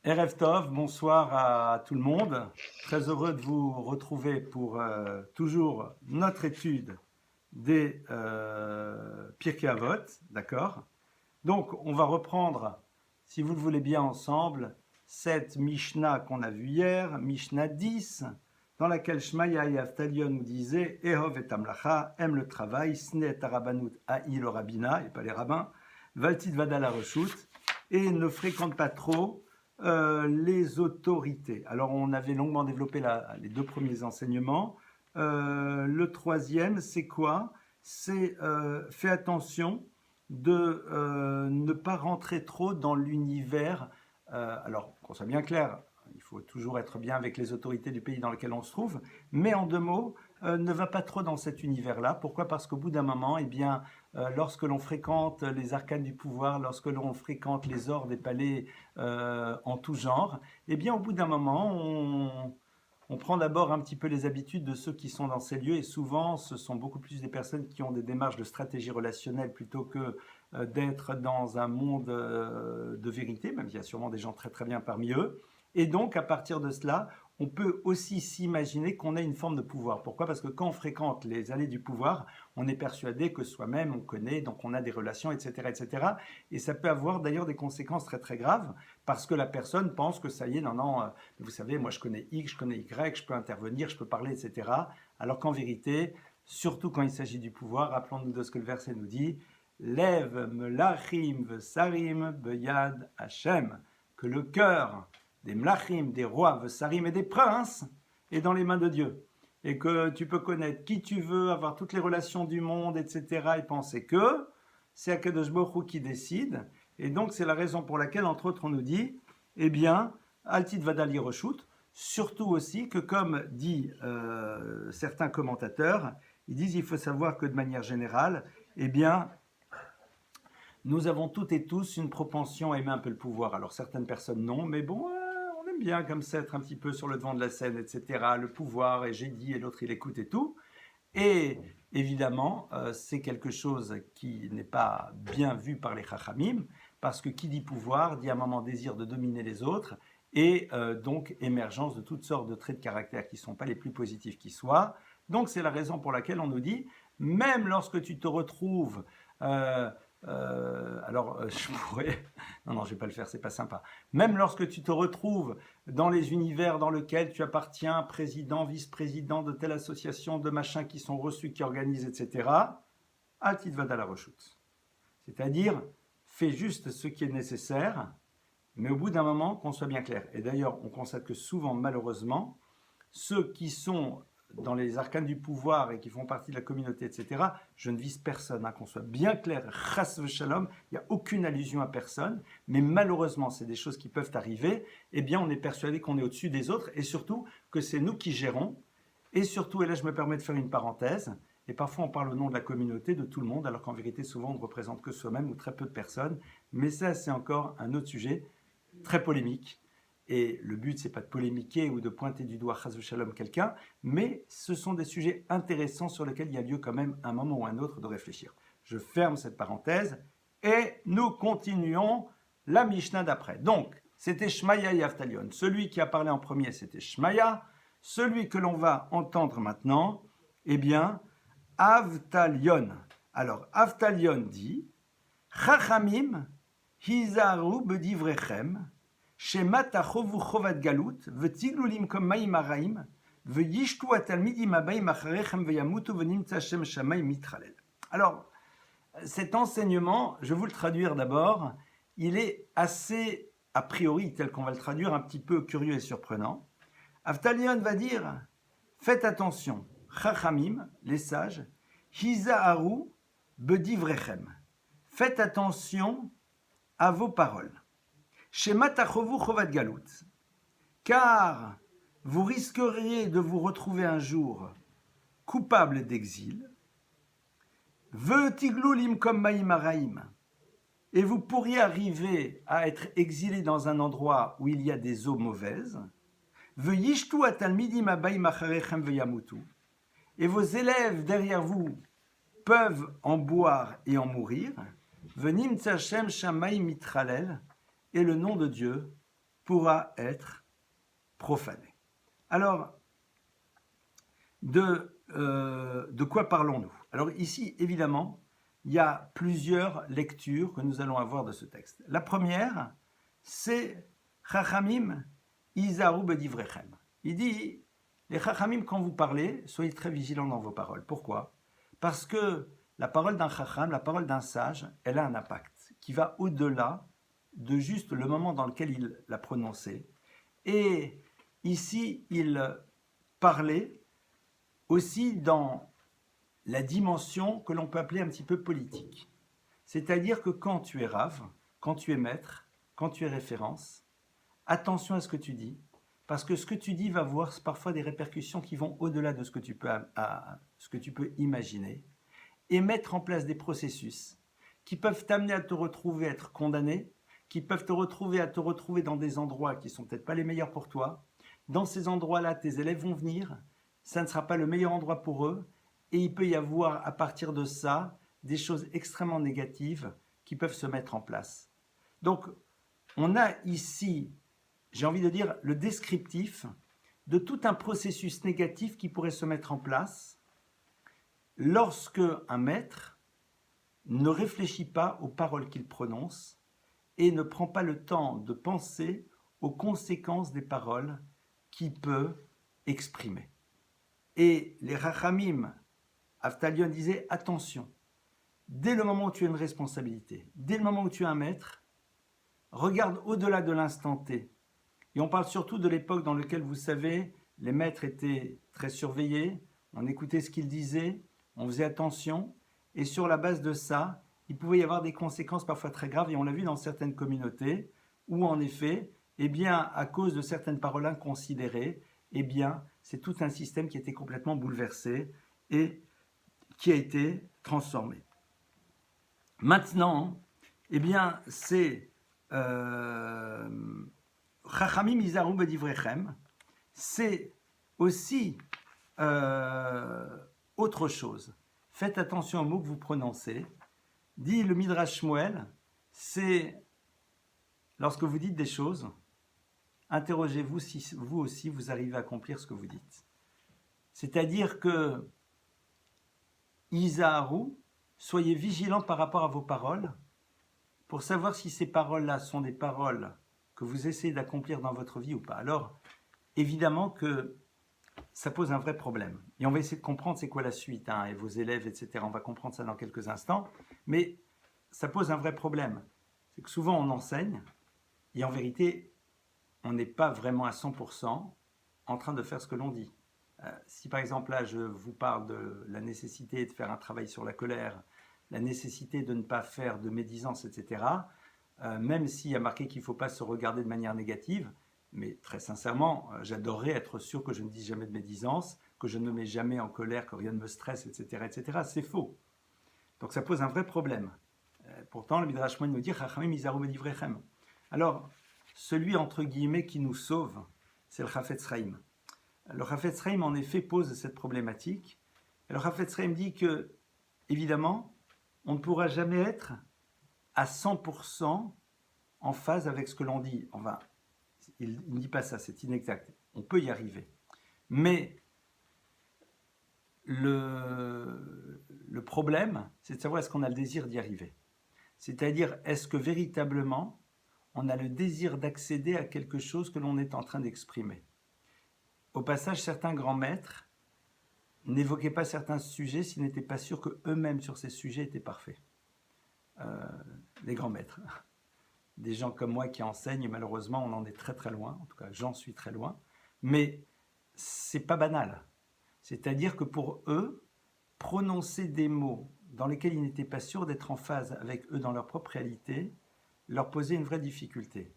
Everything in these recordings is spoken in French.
Erev Tov, bonsoir à tout le monde. Très heureux de vous retrouver pour toujours notre étude des Pirkei Avot, d'accord? Donc, on va reprendre, si vous le voulez bien ensemble, cette Mishnah qu'on a vue hier, Mishnah 10, dans laquelle Shmaya et Avtalion nous disaient Ehov et Amlacha, aime le travail, Sne et Arabanut, haï le rabbinat, et pas les rabbins, Valtit Vadala Reshut, et ne fréquente pas trop les autorités. Alors, on avait longuement développé les deux premiers enseignements. Le troisième, c'est quoi? C'est fais attention de ne pas rentrer trop dans l'univers. Alors, qu'on soit bien clair, il faut toujours être bien avec les autorités du pays dans lequel on se trouve, mais en deux mots, ne va pas trop dans cet univers-là. Pourquoi? Parce qu'au bout d'un moment, eh bien, lorsque l'on fréquente les arcanes du pouvoir, lorsque l'on fréquente les ors des palais en tout genre, eh bien, au bout d'un moment, on prend d'abord un petit peu les habitudes de ceux qui sont dans ces lieux, et souvent, ce sont beaucoup plus des personnes qui ont des démarches de stratégie relationnelle plutôt que d'être dans un monde de vérité, même s'il y a sûrement des gens très très bien parmi eux. Et donc, à partir de cela, on peut aussi s'imaginer qu'on a une forme de pouvoir. Pourquoi? Parce que quand on fréquente les allées du pouvoir, on est persuadé que soi-même, on connaît, donc on a des relations, etc., etc. Et ça peut avoir d'ailleurs des conséquences très très graves, parce que la personne pense que ça y est, non, non, vous savez, moi je connais X, je connais Y, je peux intervenir, je peux parler, etc. Alors qu'en vérité, surtout quand il s'agit du pouvoir, rappelons-nous de ce que le verset nous dit, Lève melachim vesarim beyad Hashem, que le cœur des mlachim, des rois, vesarim et des princes est dans les mains de Dieu. Et que tu peux connaître qui tu veux, avoir toutes les relations du monde, etc. et penser que c'est Akadosh Baruch Hu qui décide. Et donc c'est la raison pour laquelle, entre autres, on nous dit, eh bien, Altit Vadali Reshut, surtout aussi que, comme dit certains commentateurs, ils disent il faut savoir que de manière générale, eh bien, nous avons toutes et tous une propension à aimer un peu le pouvoir. Alors certaines personnes non, mais bon, on aime bien comme ça être un petit peu sur le devant de la scène, etc. Le pouvoir, et j'ai dit, et l'autre il écoute et tout. Et évidemment, c'est quelque chose qui n'est pas bien vu par les Chachamim, parce que qui dit pouvoir dit à un moment désir de dominer les autres, et donc émergence de toutes sortes de traits de caractère qui ne sont pas les plus positifs qui soient. Donc c'est la raison pour laquelle on nous dit, même lorsque tu te retrouves je pourrais. Non, non, je ne vais pas le faire, c'est pas sympa. Même lorsque tu te retrouves dans les univers dans lesquels tu appartiens, président, vice-président de telle association, de machins qui sont reçus, qui organisent, etc., Altit Vadala Reshut. C'est-à-dire, fais juste ce qui est nécessaire, mais au bout d'un moment, qu'on soit bien clair. Et d'ailleurs, on constate que souvent, malheureusement, ceux qui sont dans les arcanes du pouvoir et qui font partie de la communauté, etc., je ne vise personne, qu'on soit bien clair, chas v'shalom, il n'y a aucune allusion à personne, mais malheureusement, c'est des choses qui peuvent arriver, eh bien, on est persuadé qu'on est au-dessus des autres, et surtout que c'est nous qui gérons, et surtout, et là je me permets de faire une parenthèse, et parfois on parle au nom de la communauté, de tout le monde, alors qu'en vérité, souvent on ne représente que soi-même ou très peu de personnes, mais ça, c'est encore un autre sujet, très polémique. Et le but, c'est pas de polémiquer ou de pointer du doigt Chas Shalom quelqu'un, mais ce sont des sujets intéressants sur lesquels il y a lieu quand même un moment ou un autre de réfléchir. Je ferme cette parenthèse et nous continuons la Mishnah d'après. Donc, c'était Shmaya et Avtalion. Celui qui a parlé en premier, c'était Shmaya. Celui que l'on va entendre maintenant, eh bien, Avtalion. Alors, Avtalion dit Chachamim hizaru bedivrechem Shema tachovu chovat galut, v'tiglulim comme maïm araim, v'yishtu atalmidim abayim acharechem v'yamutu v'nimtza shem shamayim mitralel. Alors, cet enseignement, je vais vous le traduire d'abord, il est assez, a priori, tel qu'on va le traduire, un petit peu curieux et surprenant. Avtalion va dire, faites attention, chachamim, les sages, hizaharu bedivrechem, faites attention à vos paroles. Shema tachovu chovat galut, car vous risqueriez de vous retrouver un jour coupable d'exil, ve'tiglulim comme maïm araim, et vous pourriez arriver à être exilé dans un endroit où il y a des eaux mauvaises, ve'yishtu atalmidim abayim acharechem ve'yamutu, et vos élèves derrière vous peuvent en boire et en mourir, ve'nimtza shem shamayim mitralel, et le nom de Dieu pourra être profané. Alors, de quoi parlons-nous? Alors ici, évidemment, il y a plusieurs lectures que nous allons avoir de ce texte. La première, c'est Chachamim Izaru Bedivrechem. Il dit, les Chachamim, quand vous parlez, soyez très vigilants dans vos paroles. Pourquoi? Parce que la parole d'un Chacham, la parole d'un sage, elle a un impact qui va au-delà de juste le moment dans lequel il l'a prononcé. Et ici, il parlait aussi dans la dimension que l'on peut appeler un petit peu politique. C'est-à-dire que quand tu es rave, quand tu es maître, quand tu es référence, attention à ce que tu dis, parce que ce que tu dis va avoir parfois des répercussions qui vont au-delà de ce que tu peux imaginer, et mettre en place des processus qui peuvent t'amener à te retrouver à être condamné, qui peuvent te retrouver dans des endroits qui ne sont peut-être pas les meilleurs pour toi. Dans ces endroits-là, tes élèves vont venir, ça ne sera pas le meilleur endroit pour eux, et il peut y avoir à partir de ça des choses extrêmement négatives qui peuvent se mettre en place. Donc, on a ici, j'ai envie de dire, le descriptif de tout un processus négatif qui pourrait se mettre en place lorsque un maître ne réfléchit pas aux paroles qu'il prononce et ne prend pas le temps de penser aux conséquences des paroles qu'il peut exprimer. Et les Rachamim, Avtalion disait, attention, dès le moment où tu as une responsabilité, dès le moment où tu es un maître, regarde au-delà de l'instant T. Et on parle surtout de l'époque dans laquelle, vous savez, les maîtres étaient très surveillés, on écoutait ce qu'ils disaient, on faisait attention, et sur la base de ça, il pouvait y avoir des conséquences parfois très graves, et on l'a vu dans certaines communautés, où en effet, eh bien, à cause de certaines paroles inconsidérées, eh bien, c'est tout un système qui était complètement bouleversé et qui a été transformé. Maintenant, eh bien, c'est Chachamim Izaru Bedivrechem, c'est aussi autre chose. Faites attention aux mots que vous prononcez. Dit le Midrash Shmuel, c'est lorsque vous dites des choses, interrogez-vous si vous aussi vous arrivez à accomplir ce que vous dites. C'est-à-dire que Izaru, soyez vigilants par rapport à vos paroles pour savoir si ces paroles-là sont des paroles que vous essayez d'accomplir dans votre vie ou pas. Alors, évidemment que ça pose un vrai problème. Et on va essayer de comprendre c'est quoi la suite, hein, et vos élèves, etc. On va comprendre ça dans quelques instants. Mais ça pose un vrai problème. C'est que souvent on enseigne, et en vérité, on n'est pas vraiment à 100% en train de faire ce que l'on dit. Si par exemple là je vous parle de la nécessité de faire un travail sur la colère, la nécessité de ne pas faire de médisance, etc., même s'il y a marqué qu'il ne faut pas se regarder de manière négative, mais très sincèrement, j'adorerais être sûr que je ne dise jamais de médisance, que je ne me mets jamais en colère, que rien ne me stresse, etc., etc. C'est faux. Donc ça pose un vrai problème. Pourtant, le Midrash Shmuel nous dit « Chachamim Izaru Bedivrechem ». Alors, celui entre guillemets qui nous sauve, c'est le Chafetz Chaim. Le Chafetz Chaim, en effet, pose cette problématique. Et le Chafetz Chaim dit que, évidemment, on ne pourra jamais être à 100% en phase avec ce que l'on dit. Enfin, il ne dit pas ça, c'est inexact. On peut y arriver. Mais le problème, c'est de savoir est-ce qu'on a le désir d'y arriver. C'est-à-dire, est-ce que véritablement, on a le désir d'accéder à quelque chose que l'on est en train d'exprimer. Au passage, certains grands maîtres n'évoquaient pas certains sujets s'ils n'étaient pas sûrs qu'eux-mêmes sur ces sujets étaient parfaits. Les grands maîtres. Des gens comme moi qui enseignent, malheureusement, on en est très très loin. En tout cas, j'en suis très loin. Mais c'est pas banal. C'est-à-dire que pour eux, prononcer des mots dans lesquels ils n'étaient pas sûrs d'être en phase avec eux dans leur propre réalité, leur posait une vraie difficulté.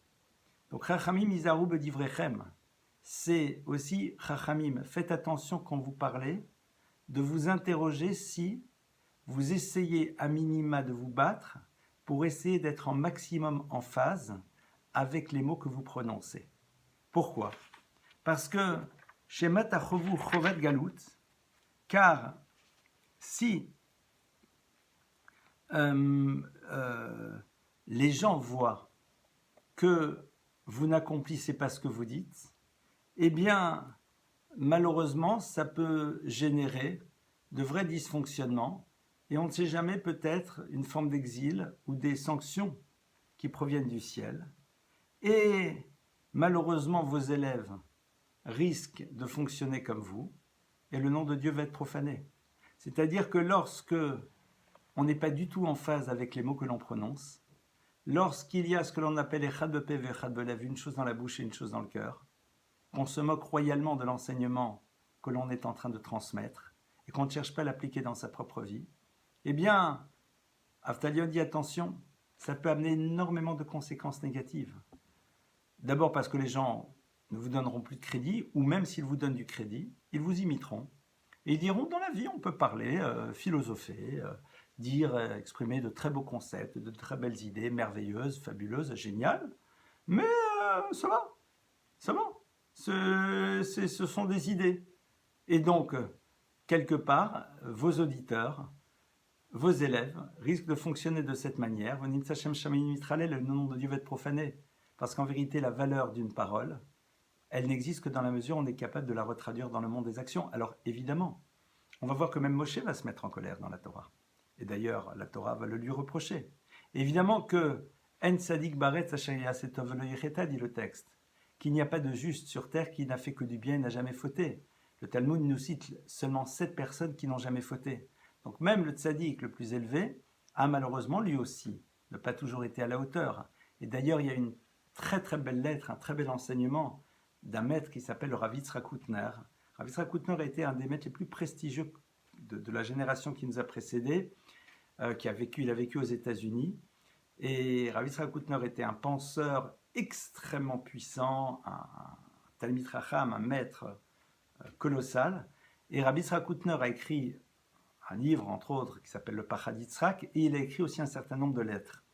Donc, Chachamim Izaru Bedivrechem, c'est aussi, Chachamim, faites attention quand vous parlez, de vous interroger si vous essayez à minima de vous battre pour essayer d'être en maximum en phase avec les mots que vous prononcez. Pourquoi? Parce que, Shema Tachovu Chovet Galut, car si les gens voient que vous n'accomplissez pas ce que vous dites, eh bien, malheureusement, ça peut générer de vrais dysfonctionnements et on ne sait jamais, peut-être une forme d'exil ou des sanctions qui proviennent du ciel. Et malheureusement, vos élèves risquent de fonctionner comme vous et le nom de Dieu va être profané. C'est-à-dire que lorsque on n'est pas du tout en phase avec les mots que l'on prononce, lorsqu'il y a ce que l'on appelle echad bepeh ve'echad belev, une chose dans la bouche et une chose dans le cœur, qu'on se moque royalement de l'enseignement que l'on est en train de transmettre et qu'on ne cherche pas à l'appliquer dans sa propre vie, eh bien, Avtalion dit attention, ça peut amener énormément de conséquences négatives. D'abord parce que les gens ne vous donneront plus de crédit, ou même s'ils vous donnent du crédit, ils vous imiteront. Et ils diront, dans la vie, on peut parler, philosopher, dire, exprimer de très beaux concepts, de très belles idées, merveilleuses, fabuleuses, géniales, mais ça va, ça va. Ce sont des idées. Et donc, quelque part, vos auditeurs, vos élèves risquent de fonctionner de cette manière. Le nom de Dieu va être profané. Parce qu'en vérité, la valeur d'une parole, elle n'existe que dans la mesure où on est capable de la retraduire dans le monde des actions. Alors évidemment, on va voir que même Moshe va se mettre en colère dans la Torah. Et d'ailleurs, la Torah va le lui reprocher. Évidemment que En Sadik Baret Setov Lo Yecheta, dit le texte, qu'il n'y a pas de juste sur terre qui n'a fait que du bien et n'a jamais fauté. Le Talmud nous cite seulement 7 personnes qui n'ont jamais fauté. Donc même le tzaddik le plus élevé a malheureusement lui aussi ne pas toujours été à la hauteur. Et d'ailleurs, il y a une très très belle lettre, un très bel enseignement d'un maître qui s'appelle le Rav Yitzhak Hutner. Rav Yitzhak Hutner a été un des maîtres les plus prestigieux de la génération qui nous a précédés, il a vécu aux États-Unis. Et Rav Yitzhak Hutner était un penseur extrêmement puissant, un Talmid Chacham, un maître colossal. Et Rav Yitzhak Hutner a écrit un livre, entre autres, qui s'appelle le Pachad Yitzhak, et il a écrit aussi un certain nombre de lettres.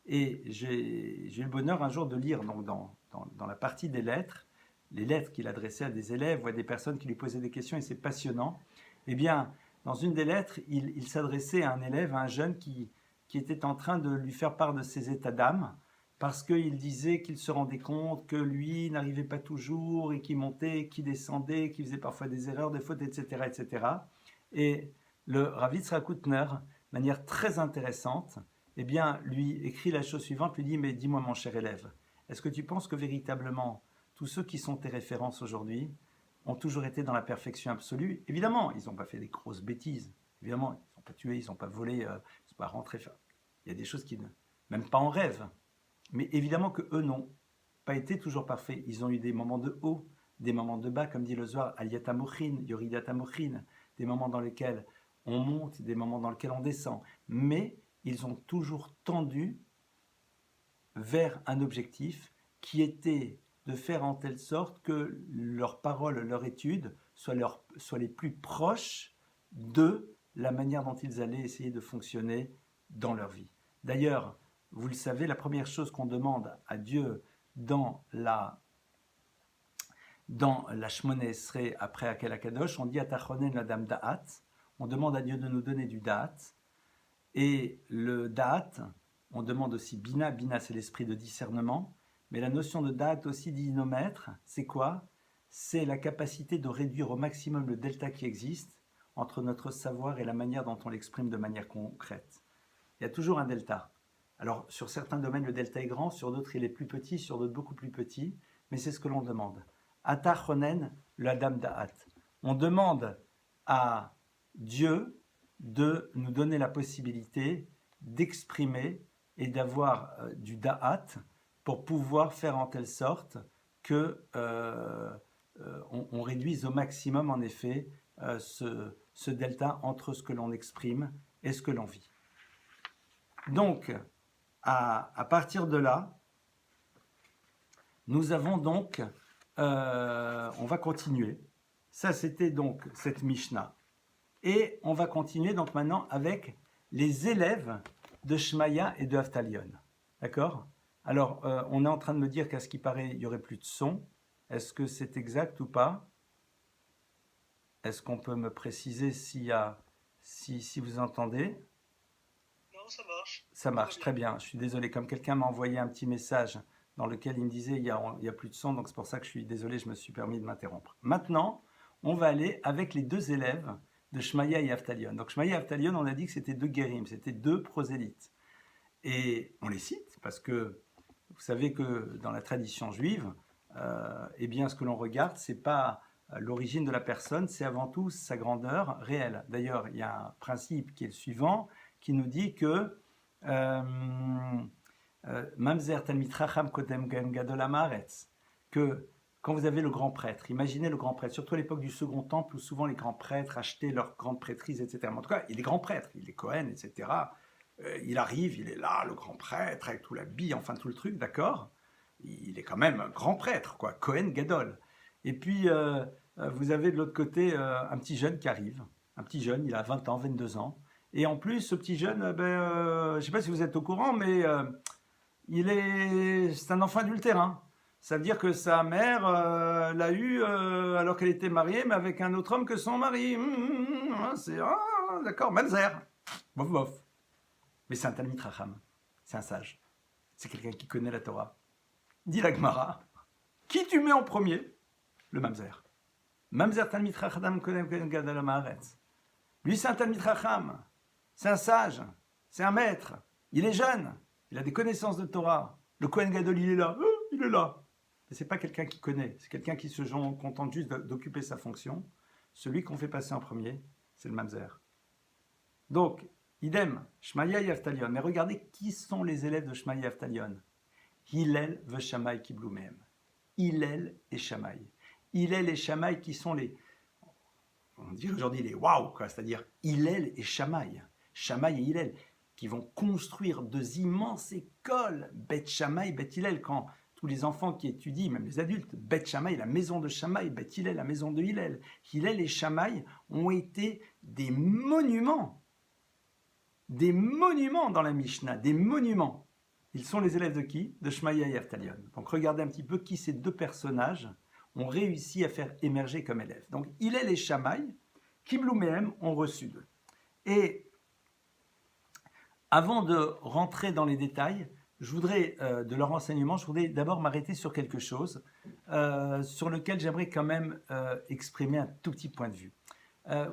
Et j'ai eu le bonheur un jour de lire donc, dans la partie des lettres, les lettres qu'il adressait à des élèves ou à des personnes qui lui posaient des questions, et c'est passionnant. Eh bien, dans une des lettres, il s'adressait à un élève, à un jeune qui était en train de lui faire part de ses états d'âme, parce qu'il disait qu'il se rendait compte que lui n'arrivait pas toujours, et qu'il montait, qu'il descendait, qu'il faisait parfois des erreurs, des fautes, etc. etc. Et le Rav Yitzhak Hutner, de manière très intéressante, eh bien, lui écrit la chose suivante, lui dit, mais dis-moi mon cher élève, est-ce que tu penses que véritablement, tous ceux qui sont tes références aujourd'hui ont toujours été dans la perfection absolue? Évidemment, ils n'ont pas fait des grosses bêtises, évidemment, ils n'ont pas tué, ils n'ont pas volé, ils ne sont pas rentrés, il y a des choses qui ne, même pas en rêve, mais évidemment que eux n'ont pas été toujours parfaits, ils ont eu des moments de haut, des moments de bas, comme dit le Zohar, Aliyat Mochin, Yoridat Mochin, des moments dans lesquels on monte, des moments dans lesquels on descend, mais ils ont toujours tendu vers un objectif qui était de faire en telle sorte que leurs paroles, leur étude soient les plus proches de la manière dont ils allaient essayer de fonctionner dans leur vie. D'ailleurs, vous le savez, la première chose qu'on demande à Dieu dans la Shmoneh Esrei après Akel HaKadosh, on dit Atachonen la dame Da'at, on demande à Dieu de nous donner du Da'at, et le Da'at, on demande aussi Bina, Bina c'est l'esprit de discernement, mais la notion de Da'at aussi d'inomètre, c'est quoi? C'est la capacité de réduire au maximum le delta qui existe entre notre savoir et la manière dont on l'exprime de manière concrète. Il y a toujours un delta. Alors sur certains domaines le delta est grand, sur d'autres il est plus petit, sur d'autres beaucoup plus petit, mais c'est ce que l'on demande. Ata chonen la dame Da'at. On demande à Dieu de nous donner la possibilité d'exprimer et d'avoir du da'at pour pouvoir faire en telle sorte que on réduise au maximum en effet ce delta entre ce que l'on exprime et ce que l'on vit. Donc, à partir de là, nous avons donc, on va continuer. Ça, c'était donc cette Mishnah. Et on va continuer donc maintenant avec les élèves de Shmaya et de Avtalion. D'accord? Alors, on est en train de me dire qu'à ce qui paraît, il n'y aurait plus de son. Est-ce que c'est exact ou pas? Est-ce qu'on peut me préciser si vous entendez? Non, ça marche. Ça marche, très bien. Je suis désolé, comme quelqu'un m'a envoyé un petit message dans lequel il me disait il y a plus de son, donc c'est pour ça que je suis désolé, je me suis permis de m'interrompre. Maintenant, on va aller avec les deux élèves de Shmaya et Avtalion. Donc Shmaya et Avtalion, on a dit que c'était deux guérim, c'était deux prosélytes. Et on les cite parce que vous savez que dans la tradition juive, eh bien, ce que l'on regarde, c'est pas l'origine de la personne, c'est avant tout sa grandeur réelle. D'ailleurs, il y a un principe qui est le suivant, qui nous dit que Mamzer Talmid Chacham Kodem Gadol Haaretz, que quand vous avez le grand prêtre, imaginez le grand prêtre, surtout à l'époque du Second Temple, où souvent les grands prêtres achetaient leur grande prêtrise, etc. Mais en tout cas, il est grand prêtre, il est Cohen, etc. Il arrive, il est là, le grand prêtre, avec tout l'habit, enfin tout le truc, d'accord. Il est quand même grand prêtre, quoi, Cohen Gadol. Et puis, vous avez de l'autre côté un petit jeune qui arrive, un petit jeune, il a 20 ans, 22 ans. Et en plus, ce petit jeune, je ne sais pas si vous êtes au courant, mais c'est un enfant adultérin. Ça veut dire que sa mère l'a eu alors qu'elle était mariée, mais avec un autre homme que son mari. D'accord, Mamzer. Bof, bof. Mais c'est un Talmid Chacham, c'est un sage. C'est quelqu'un qui connaît la Torah. Dit la Gemara, qui tu mets en premier? Le Mamzer. Mamzer Talmid Chacham Kodem Gadol Haaretz. Lui, c'est un Talmid Chacham. C'est un sage. C'est un maître. Il est jeune. Il a des connaissances de Torah. Le Kohen Gadol, il est là. Il est là. Mais ce n'est pas quelqu'un qui connaît. C'est quelqu'un qui se contente juste d'occuper sa fonction. Celui qu'on fait passer en premier, c'est le Mamzer. Donc, idem, Shmaya et Avtalion. Mais regardez qui sont les élèves de Shmaya et Avtalion. Hillel ve Shammai qui Bloumem. Hillel et Shammai. Hillel et Shammai qui sont les, on dit aujourd'hui les waouh, c'est-à-dire Hillel et Shammai. Shammai et Hillel, qui vont construire deux immenses écoles, Beth Shammai, Beth Hillel, quand tous les enfants qui étudient, même les adultes, Beth Shammai, la maison de Shammai, Beth Hillel, la maison de Hillel. Hillel et Shammai ont été des monuments dans la Mishnah, des monuments. Ils sont les élèves de qui? De Shmaya et Avtalion. Donc regardez un petit peu qui ces deux personnages ont réussi à faire émerger comme élèves. Donc Hillel et Shammai, Kiblu Mehem, ont reçu d'eux. Et avant de rentrer dans les détails, je voudrais, de leur enseignement, je voudrais d'abord m'arrêter sur quelque chose sur lequel j'aimerais quand même exprimer un tout petit point de vue.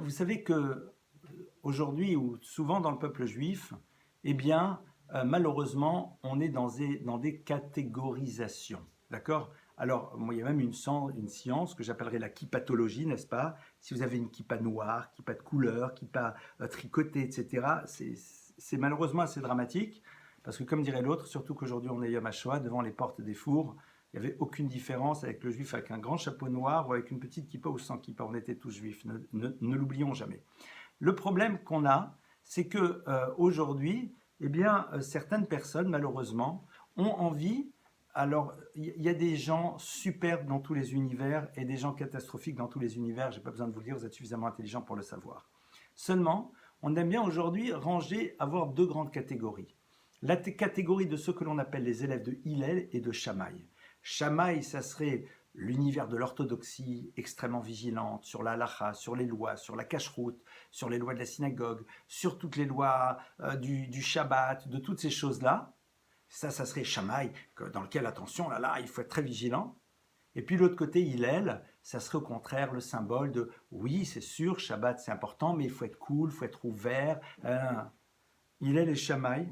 Vous savez que aujourd'hui, ou souvent dans le peuple juif, eh bien, malheureusement, on est dans des catégorisations. D'accord? Alors, moi, il y a même une science que j'appellerais la kippatologie, n'est-ce pas? Si vous avez une kippa noire, kippa de couleur, kippa tricotée, etc., c'est malheureusement assez dramatique, parce que comme dirait l'autre, surtout qu'aujourd'hui on est Yom HaShoah, devant les portes des fours, il n'y avait aucune différence avec le juif avec un grand chapeau noir ou avec une petite kippa ou sans kippa, on était tous juifs, ne l'oublions jamais. Le problème qu'on a, c'est que aujourd'hui, eh bien, certaines personnes, malheureusement, ont envie. Alors, il y a des gens super dans tous les univers et des gens catastrophiques dans tous les univers. Je n'ai pas besoin de vous le dire, vous êtes suffisamment intelligent pour le savoir. Seulement, on aime bien aujourd'hui avoir deux grandes catégories. La catégorie de ceux que l'on appelle les élèves de Hillel et de Shammai. Shammai, ça serait l'univers de l'orthodoxie extrêmement vigilante sur la halacha, sur les lois, sur la cacheroute, sur les lois de la synagogue, sur toutes les lois du Shabbat, de toutes ces choses-là. Ça serait Shammai, dans lequel, attention, là, il faut être très vigilant. Et puis l'autre côté, Hillel, ça serait au contraire le symbole de, oui, c'est sûr, Shabbat c'est important, mais il faut être cool, il faut être ouvert. Hillel et Shammai,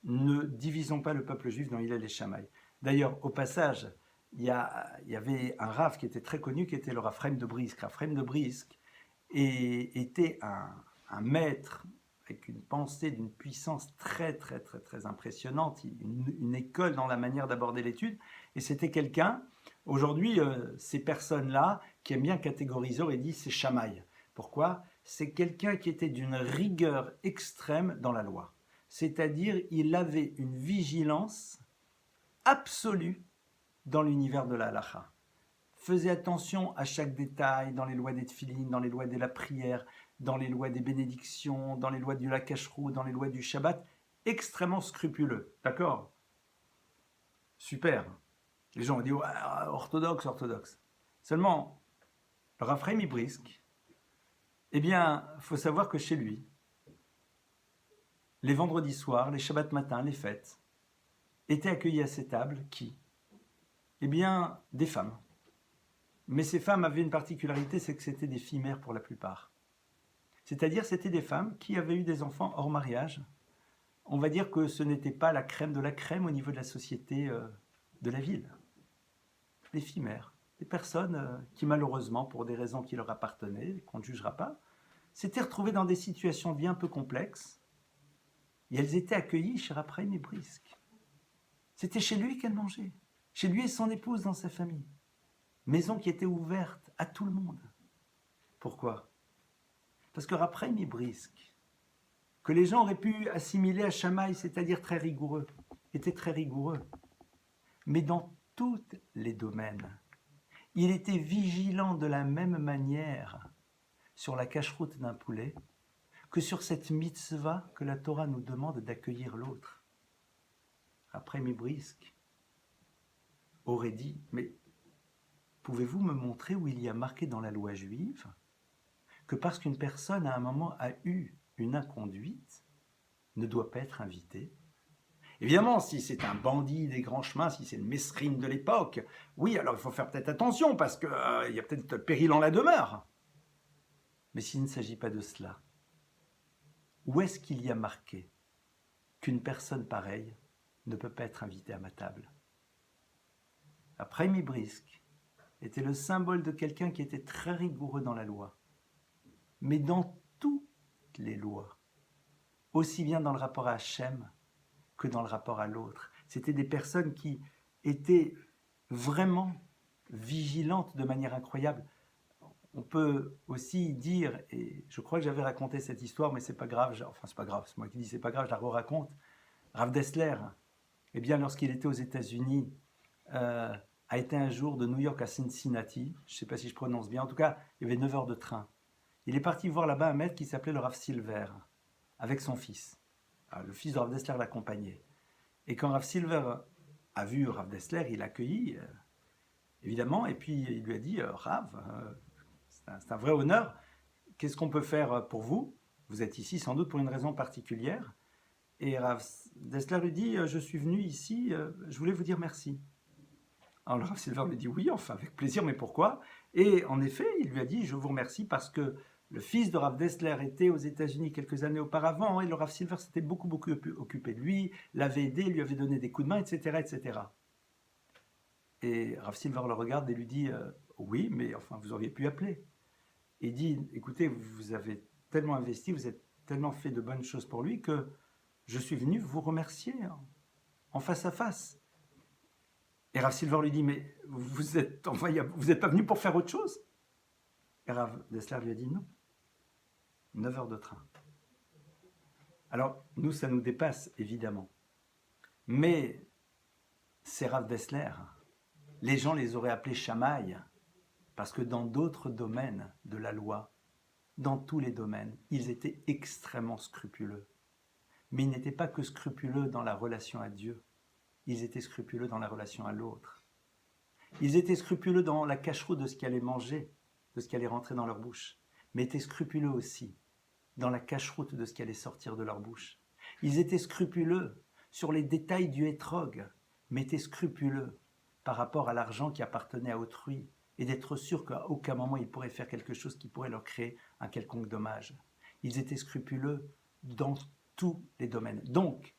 ne divisons pas le peuple juif dans Hillel et Shammai. D'ailleurs, au passage, il y avait un Rav qui était très connu, qui était le Rav Chaim de Brisk. Rav Chaim de Brisk était un maître avec une pensée d'une puissance très, très, très, très impressionnante, une école dans la manière d'aborder l'étude. Et c'était quelqu'un, aujourd'hui, ces personnes-là, qui aiment bien catégoriser, auraient dit c'est Shammai. Pourquoi? C'est quelqu'un qui était d'une rigueur extrême dans la loi. C'est-à-dire, il avait une vigilance absolue dans l'univers de la halacha. Faisait attention à chaque détail dans les lois des tefilines, dans les lois de la prière, dans les lois des bénédictions, dans les lois du la cacheroute, dans les lois du Shabbat, extrêmement scrupuleux. D'accord? Super. Les gens ont dit ouais, orthodoxe, orthodoxe. Seulement, le Rav Chaim Brisk, eh bien, il faut savoir que chez lui, les vendredis soirs, les Shabbats matins, les fêtes, étaient accueillis à ces tables qui? Eh bien, des femmes. Mais ces femmes avaient une particularité, c'est que c'était des filles mères pour la plupart. C'est-à-dire, c'était des femmes qui avaient eu des enfants hors mariage. On va dire que ce n'était pas la crème de la crème au niveau de la société de la ville. Des filles mères, des personnes qui malheureusement, pour des raisons qui leur appartenaient, qu'on ne jugera pas, s'étaient retrouvées dans des situations de vie un peu complexes. Et elles étaient accueillies chez Rav Chaim Brisk. C'était chez lui qu'elles mangeaient. Chez lui et son épouse dans sa famille. Maison qui était ouverte à tout le monde. Pourquoi? Parce que Rav Chaim Brisk, que les gens auraient pu assimiler à Shammai, c'est-à-dire très rigoureux, était très rigoureux. Mais dans tous les domaines, il était vigilant de la même manière sur la cacheroute d'un poulet que sur cette mitzvah que la Torah nous demande d'accueillir l'autre. Après Brisk aurait dit, mais pouvez-vous me montrer où il y a marqué dans la loi juive que parce qu'une personne à un moment a eu une inconduite, ne doit pas être invitée? Évidemment, si c'est un bandit des grands chemins, si c'est le mesrine de l'époque, oui, alors il faut faire peut-être attention parce qu'il y a peut-être péril en la demeure. Mais s'il ne s'agit pas de cela, où est-ce qu'il y a marqué qu'une personne pareille ne peut pas être invitée à ma table? Après Brisk était le symbole de quelqu'un qui était très rigoureux dans la loi, mais dans toutes les lois, aussi bien dans le rapport à Hachem que dans le rapport à l'autre. C'était des personnes qui étaient vraiment vigilantes de manière incroyable. On peut aussi dire, et je crois que j'avais raconté cette histoire, mais c'est pas grave, enfin c'est pas grave, c'est moi qui dis c'est pas grave, je la re-raconte. Rav Dessler, eh bien lorsqu'il était aux États-Unis, a été un jour de New York à Cincinnati, je ne sais pas si je prononce bien, en tout cas, il y avait 9 heures de train. Il est parti voir là-bas un maître qui s'appelait le Rav Silver, avec son fils. Alors, le fils de Rav Dessler l'accompagnait. Et quand Rav Silver a vu Rav Dessler, il l'a accueilli, évidemment, et puis il lui a dit, Rav, c'est un vrai honneur, qu'est-ce qu'on peut faire pour vous? Vous êtes ici sans doute pour une raison particulière. Et Rav Dessler lui dit, je suis venu ici, je voulais vous dire merci. Alors le Rav Silver lui dit oui, enfin avec plaisir, mais pourquoi? Et en effet, il lui a dit, je vous remercie parce que le fils de Rav Dessler était aux États-Unis quelques années auparavant et le Rav Silver s'était beaucoup occupé de lui, l'avait aidé, lui avait donné des coups de main, etc. etc. Et Rav Silver le regarde et lui dit oui, mais enfin vous auriez pu appeler. Et il dit, écoutez, vous avez tellement investi, vous avez tellement fait de bonnes choses pour lui que je suis venu vous remercier en face à face. Et Rav Silver lui dit, mais vous n'êtes pas venu pour faire autre chose? Et Rav Dessler lui a dit non. 9 heures de train. Alors, nous, ça nous dépasse, évidemment. Mais ces Rav Dessler, les gens les auraient appelés Shammai, parce que dans d'autres domaines de la loi, dans tous les domaines, ils étaient extrêmement scrupuleux. Mais ils n'étaient pas que scrupuleux dans la relation à Dieu. Ils étaient scrupuleux dans la relation à l'autre. Ils étaient scrupuleux dans la cacheroute de ce qu'ils allaient manger, de ce qui allait rentrer dans leur bouche, mais étaient scrupuleux aussi dans la cacheroute de ce qui allait sortir de leur bouche. Ils étaient scrupuleux sur les détails du hétrog, mais étaient scrupuleux par rapport à l'argent qui appartenait à autrui, et d'être sûrs qu'à aucun moment ils pourraient faire quelque chose qui pourrait leur créer un quelconque dommage. Ils étaient scrupuleux dans tous les domaines. Donc,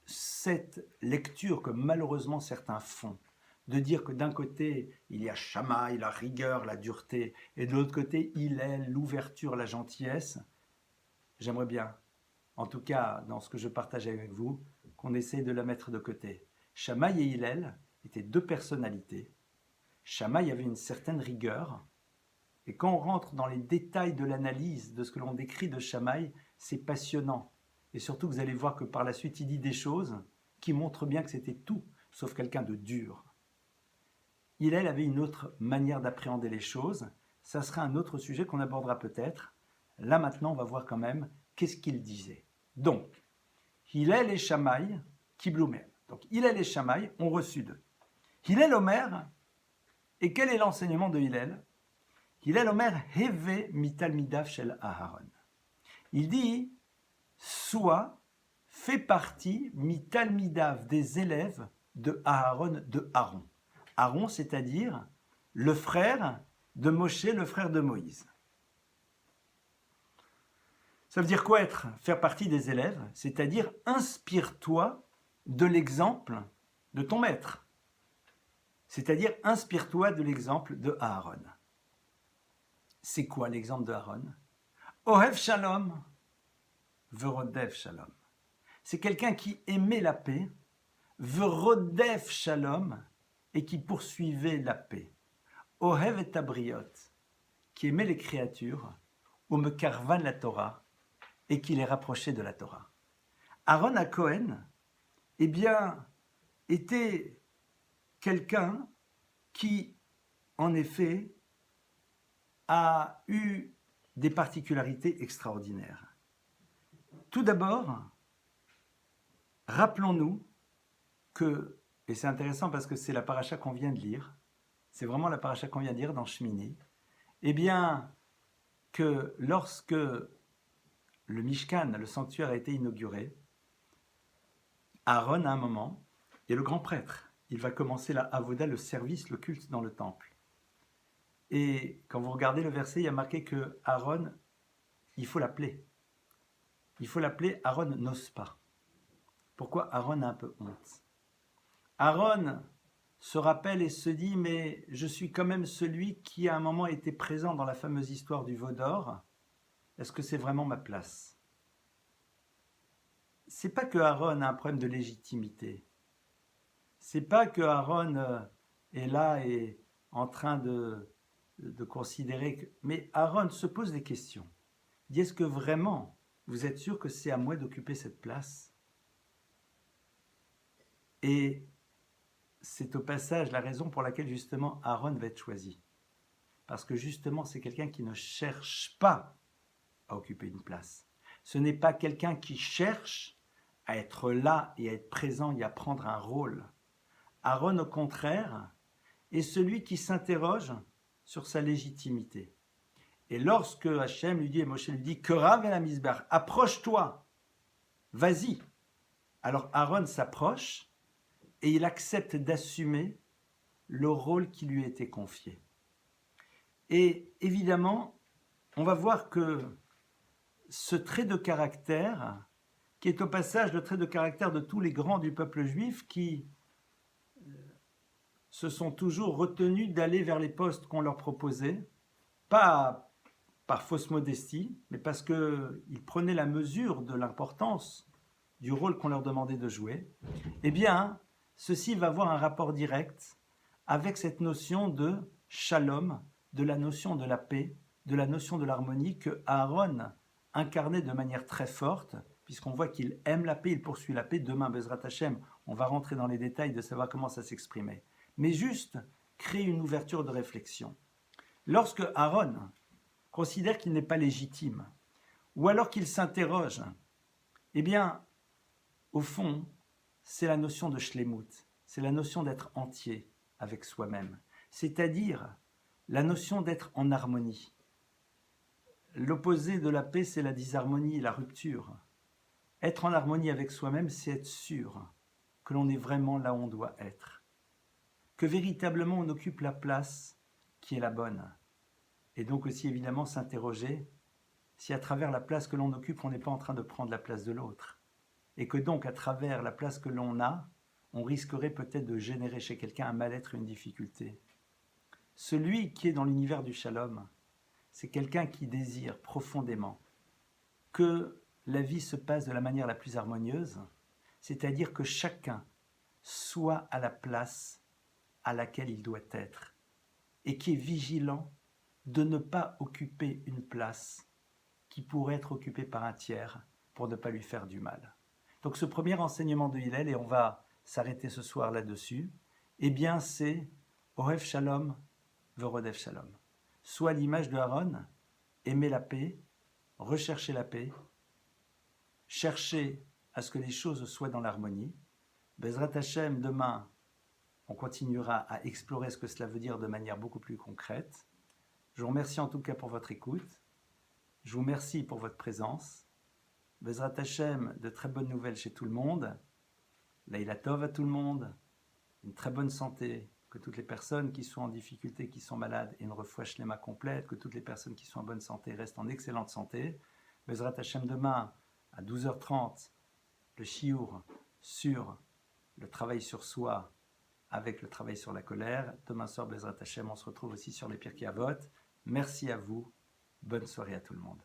cette lecture que malheureusement certains font, de dire que d'un côté, il y a Shammai, la rigueur, la dureté, et de l'autre côté, Hillel, l'ouverture, la gentillesse, j'aimerais bien, en tout cas dans ce que je partage avec vous, qu'on essaye de la mettre de côté. Shammai et Hillel étaient deux personnalités. Shammai avait une certaine rigueur, et quand on rentre dans les détails de l'analyse de ce que l'on décrit de Shammai, c'est passionnant. Et surtout, vous allez voir que par la suite, il dit des choses qui montrent bien que c'était tout, sauf quelqu'un de dur. Hillel avait une autre manière d'appréhender les choses. Ça sera un autre sujet qu'on abordera peut-être. Là, maintenant, on va voir quand même qu'est-ce qu'il disait. Donc, Hillel et Shammai, Kibloumer. Donc, Hillel et Shammai ont reçu d'eux. Hillel Omer, et quel est l'enseignement de Hillel? Hillel Omer, Heve mitalmidav shel Aharon. Il dit, soit fait partie mitalmidav des élèves de Aaron, de Aaron. Aaron, c'est-à-dire le frère de Moshe, le frère de Moïse. Ça veut dire quoi faire partie des élèves? C'est-à-dire inspire-toi de l'exemple de ton maître. C'est-à-dire inspire-toi de l'exemple de Aaron. C'est quoi l'exemple de Aaron? Ohev Shalom, Verodev Shalom. C'est quelqu'un qui aimait la paix, Verodev Shalom, et qui poursuivait la paix. Ohev et Tabriot, qui aimait les créatures, Umekarvan la Torah, et qui les rapprochait de la Torah. Aaron à Cohen, eh bien, était quelqu'un qui, en effet, a eu des particularités extraordinaires. Tout d'abord, rappelons-nous que, et c'est intéressant parce que c'est la paracha qu'on vient de lire, c'est vraiment la paracha qu'on vient de lire dans Shmini, eh bien, que lorsque le Mishkan, le sanctuaire, a été inauguré, Aaron, à un moment, est le grand prêtre. Il va commencer la avoda, le service, le culte dans le temple. Et quand vous regardez le verset, il y a marqué que Aaron, il faut l'appeler. Il faut l'appeler, Aaron n'ose pas. Pourquoi Aaron a un peu honte? Aaron se rappelle et se dit, mais je suis quand même celui qui à un moment était présent dans la fameuse histoire du veau d'or. Est-ce que c'est vraiment ma place? C'est pas que Aaron a un problème de légitimité. C'est pas que Aaron est là et en train de considérer que... Mais Aaron se pose des questions. Il dit, est-ce que vraiment vous êtes sûr que c'est à moi d'occuper cette place? Et c'est au passage la raison pour laquelle justement Aaron va être choisi. Parce que justement c'est quelqu'un qui ne cherche pas à occuper une place. Ce n'est pas quelqu'un qui cherche à être là et à être présent et à prendre un rôle. Aaron, au contraire, est celui qui s'interroge sur sa légitimité. Et lorsque Hachem lui dit, et Moshe lui dit, Kerav el hamizbeach, approche-toi, vas-y. Alors Aaron s'approche et il accepte d'assumer le rôle qui lui a été confié. Et évidemment, on va voir que ce trait de caractère, qui est au passage le trait de caractère de tous les grands du peuple juif qui se sont toujours retenus d'aller vers les postes qu'on leur proposait, pas par fausse modestie, mais parce qu'ils prenaient la mesure de l'importance du rôle qu'on leur demandait de jouer, eh bien, ceci va avoir un rapport direct avec cette notion de shalom, de la notion de la paix, de la notion de l'harmonie que Aaron incarnait de manière très forte, puisqu'on voit qu'il aime la paix, il poursuit la paix. Demain, Bezrat Hashem, on va rentrer dans les détails de savoir comment ça s'exprimait. Mais juste créer une ouverture de réflexion. Lorsque Aaron considère qu'il n'est pas légitime, ou alors qu'il s'interroge, eh bien, au fond, c'est la notion de shlemut, c'est la notion d'être entier avec soi-même, c'est-à-dire la notion d'être en harmonie. L'opposé de la paix, c'est la disharmonie, la rupture. Être en harmonie avec soi-même, c'est être sûr que l'on est vraiment là où on doit être, que véritablement on occupe la place qui est la bonne. Et donc aussi évidemment s'interroger si à travers la place que l'on occupe, on n'est pas en train de prendre la place de l'autre. Et que donc à travers la place que l'on a, on risquerait peut-être de générer chez quelqu'un un mal-être et une difficulté. Celui qui est dans l'univers du shalom, c'est quelqu'un qui désire profondément que la vie se passe de la manière la plus harmonieuse, c'est-à-dire que chacun soit à la place à laquelle il doit être et qui est vigilant de ne pas occuper une place qui pourrait être occupée par un tiers pour ne pas lui faire du mal. Donc ce premier enseignement de Hillel, et on va s'arrêter ce soir là-dessus, eh bien c'est Ohev Shalom, Verodev Shalom. Soit l'image de Aaron, aimer la paix, rechercher la paix, chercher à ce que les choses soient dans l'harmonie. Bezrat Hashem, demain, on continuera à explorer ce que cela veut dire de manière beaucoup plus concrète. Je vous remercie en tout cas pour votre écoute. Je vous remercie pour votre présence. Bezrat Hashem, de très bonnes nouvelles chez tout le monde. Laïla Tov à tout le monde. Une très bonne santé. que toutes les personnes qui sont en difficulté, qui sont malades, aient une refoua shlema complète, que toutes les personnes qui sont en bonne santé restent en excellente santé. Bezrat Hashem, demain, à 12h30, le chiour sur le travail sur soi avec le travail sur la colère. Demain soir, Bezrat Hashem, on se retrouve aussi sur les Pirkei Avot. Merci à vous. Bonne soirée à tout le monde.